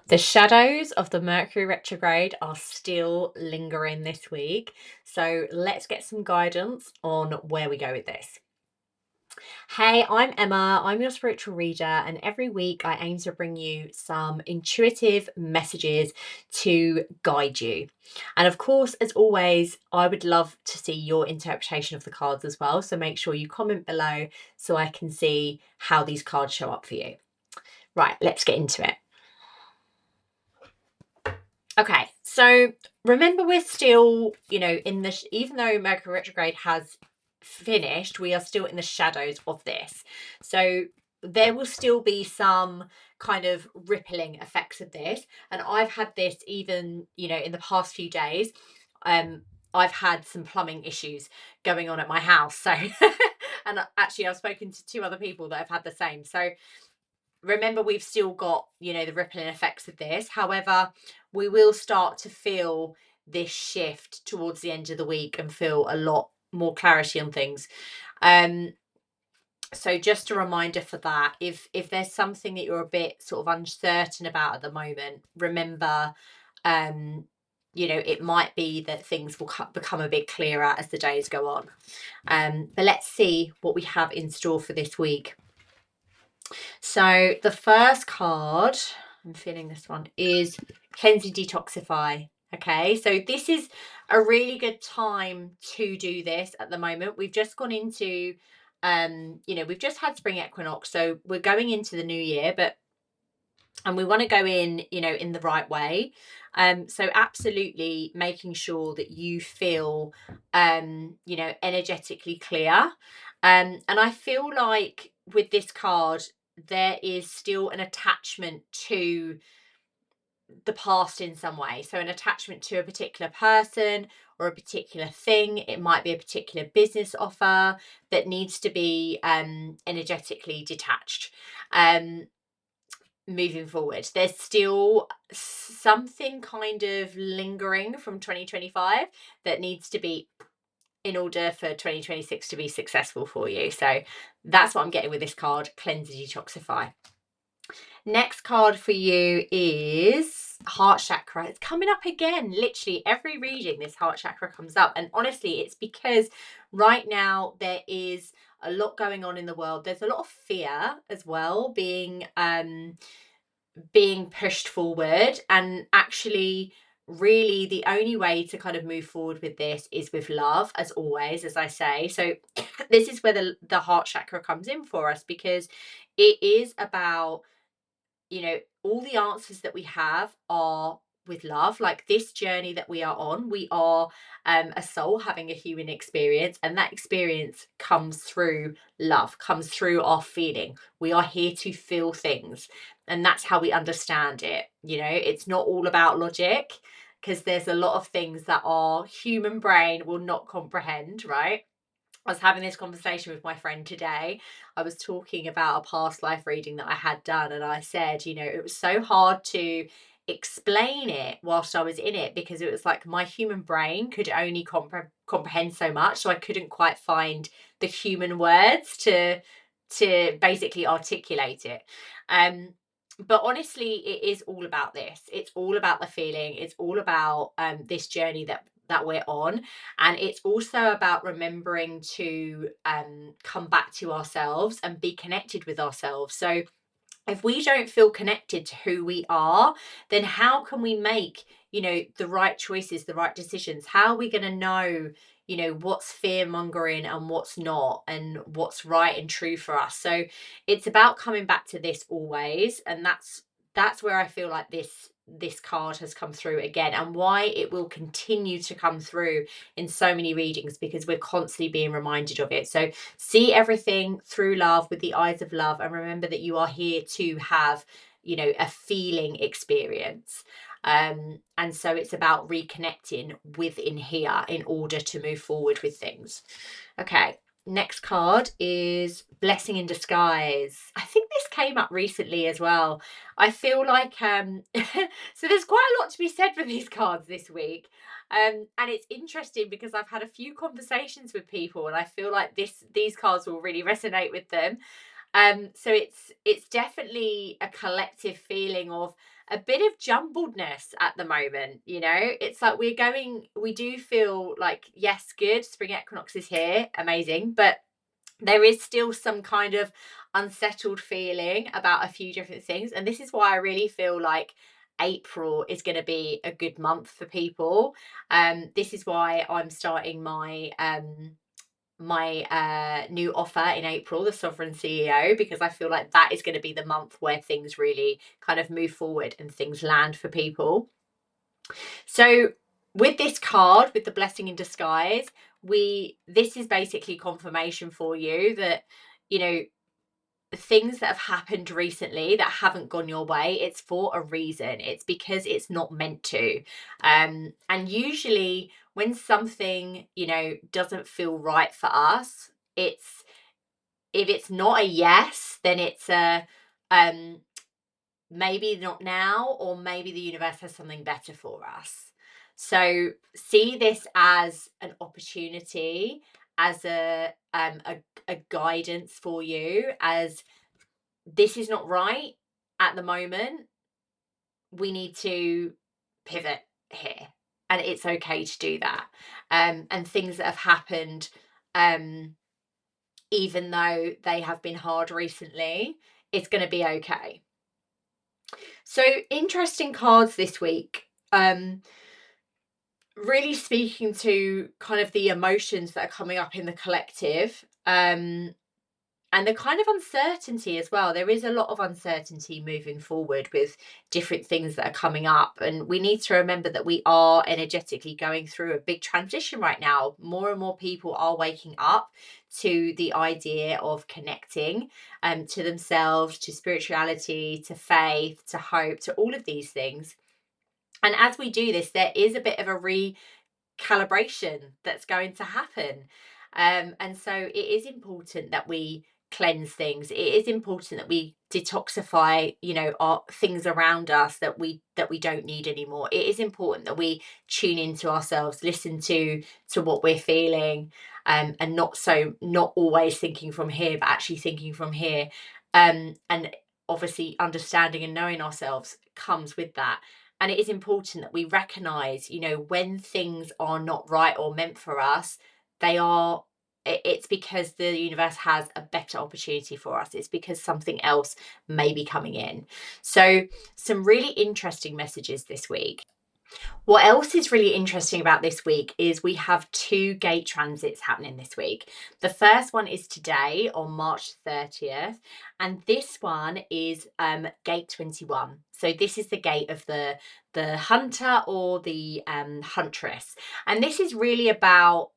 The shadows of the Mercury retrograde are still lingering this week. So let's get some guidance on where we go with this. Hey, I'm Emma. I'm your spiritual reader, and every week I aim to bring you some intuitive messages to guide you. And of course, as always, I would love to see your interpretation of the cards as well. So make sure you comment below so I can see how these cards show up for you. Right, let's get into it. Okay, so remember, we're still, in the, even though Mercury retrograde has finished, we are still in the shadows of this. So there will still be some kind of rippling effects of this. And I've had this even, in the past few days. I've had some plumbing issues going on at my house. So, and actually, I've spoken to two other people that have had the same. So, remember, we've still got the rippling effects of this. However, we will start to feel this shift towards the end of the week and feel a lot more clarity on things. So just a reminder for that, if there's something that you're a bit sort of uncertain about at the moment, remember, it might be that things will become a bit clearer as the days go on. But let's see what we have in store for this week. So the first card, I'm feeling this one, is Cleanse and Detoxify. Okay, so this is a really good time to do this at the moment. We've just gone into, we've just had spring equinox, so we're going into the new year, and we want to go in, in the right way. So absolutely making sure that you feel, energetically clear. And I feel like with this card, there is still an attachment to the past in some way. So an attachment to a particular person or a particular thing. It might be a particular business offer that needs to be energetically detached. Moving forward, there's still something kind of lingering from 2025 that needs to be, in order for 2026 to be successful for you. So that's what I'm getting with this card, Cleanse and Detoxify. Next card for you is heart chakra. It's coming up again. Literally every reading, this heart chakra comes up. And honestly, it's because right now there is a lot going on in the world. There's a lot of fear as well being pushed forward, and actually really the only way to kind of move forward with this is with love, as always, as I say. So this is where the heart chakra comes in for us, because it is about, all the answers that we have are with love. Like this journey that we are on, we are a soul having a human experience, and that experience comes through love, comes through our feeling. We are here to feel things, and that's how we understand it. It's not all about logic, because there's a lot of things that our human brain will not comprehend, right? I was having this conversation with my friend today. I was talking about a past life reading that I had done, and I said, it was so hard to explain it whilst I was in it, because it was like my human brain could only comprehend so much, so I couldn't quite find the human words to basically articulate it. But honestly, it is all about this. It's all about the feeling. It's all about this journey that we're on, and it's also about remembering to come back to ourselves and be connected with ourselves. So if we don't feel connected to who we are, then how can we make, the right choices, the right decisions? How are we going to know, what's fear mongering and what's not, and what's right and true for us? So it's about coming back to this always. And that's where I feel like this card has come through again, and why it will continue to come through in so many readings, because we're constantly being reminded of it. So see everything through love, with the eyes of love, and remember that you are here to have, a feeling experience. And so it's about reconnecting within here in order to move forward with things. Okay, next card is Blessing in Disguise. I think this came up recently as well. I feel like so there's quite a lot to be said for these cards this week. And it's interesting because I've had a few conversations with people, and I feel like these cards will really resonate with them. So it's definitely a collective feeling of a bit of jumbledness at the moment. It's like we do feel like, yes, good, spring equinox is here, amazing, but there is still some kind of unsettled feeling about a few different things. And this is why I really feel like April is going to be a good month for people. This is why I'm starting my new offer in April, the Sovereign CEO, because I feel like that is going to be the month where things really kind of move forward and things land for people. So with this card, with the blessing in disguise, this is basically confirmation for you that, things that have happened recently that haven't gone your way, it's for a reason. It's because it's not meant to. And usually when something, doesn't feel right for us, it's if it's not a yes, then it's a maybe not now, or maybe the universe has something better for us. So see this as an opportunity, as a guidance for you, as this is not right at the moment. We need to pivot here, and it's okay to do that. And things that have happened, even though they have been hard recently, it's going to be okay. So interesting cards this week. Really speaking to kind of the emotions that are coming up in the collective. And the kind of uncertainty as well. There is a lot of uncertainty moving forward with different things that are coming up. And we need to remember that we are energetically going through a big transition right now. More and more people are waking up to the idea of connecting to themselves, to spirituality, to faith, to hope, to all of these things. And as we do this, there is a bit of a calibration that's going to happen. And so it is important that we cleanse things. It is important that we detoxify, our things around us that we don't need anymore. It is important that we tune into ourselves, listen to what we're feeling, and not always thinking from here, but actually thinking from here. And obviously understanding and knowing ourselves comes with that. And it is important that we recognize, when things are not right or meant for us, it's because the universe has a better opportunity for us. It's because something else may be coming in. So some really interesting messages this week. What else is really interesting about this week is we have 2 gate transits happening this week. The first one is today on March 30th, and this one is gate 21. So this is the gate of the hunter or the huntress. And this is really about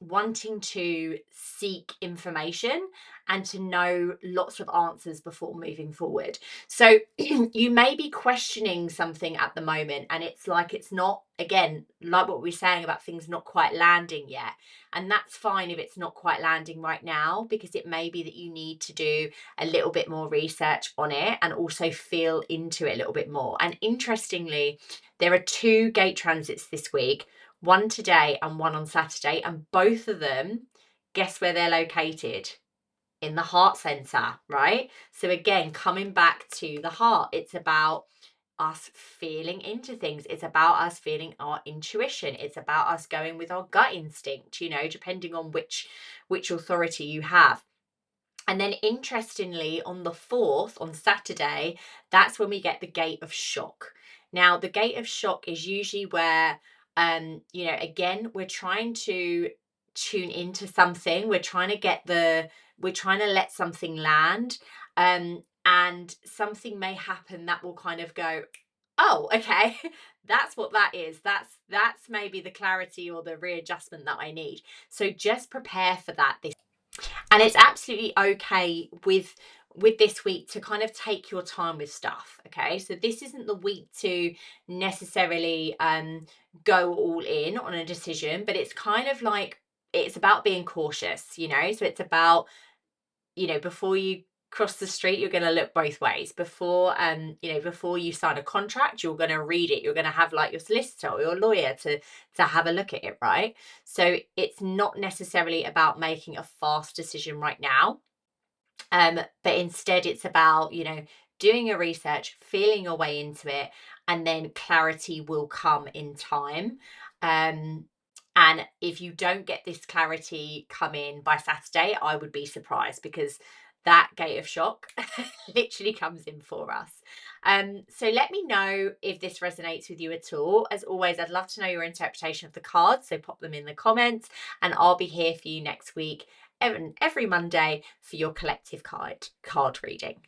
wanting to seek information and to know lots of answers before moving forward. So you may be questioning something at the moment, and it's like it's not, again, like what we were saying about things not quite landing yet. And that's fine if it's not quite landing right now, because it may be that you need to do a little bit more research on it and also feel into it a little bit more. And interestingly, there are 2 gate transits this week, one today and one on Saturday, and both of them, guess where they're located? In the heart center, right? So again, coming back to the heart, it's about us feeling into things. It's about us feeling our intuition. It's about us going with our gut instinct, depending on which authority you have. And then interestingly, on the 4th, on Saturday, that's when we get the gate of shock. Now, the gate of shock is usually where, again, we're trying to tune into something. We're trying to let something land. And something may happen that will kind of go, oh, okay, that's what that is. That's maybe the clarity or the readjustment that I need. So just prepare for that and it's absolutely okay with this week to kind of take your time with stuff. Okay, so this isn't the week to necessarily go all in on a decision, but it's kind of like it's about being cautious, so it's about, before you cross the street, you're going to look both ways. Before you sign a contract, you're going to read it. You're going to have like your solicitor or your lawyer to have a look at it, right? So it's not necessarily about making a fast decision right now, but instead it's about, doing your research, feeling your way into it, and then clarity will come in time. And if you don't get this clarity come in by Saturday, I would be surprised, because that gate of shock literally comes in for us. So let me know if this resonates with you at all. As always, I'd love to know your interpretation of the cards, so pop them in the comments, and I'll be here for you next week, every Monday, for your collective card reading.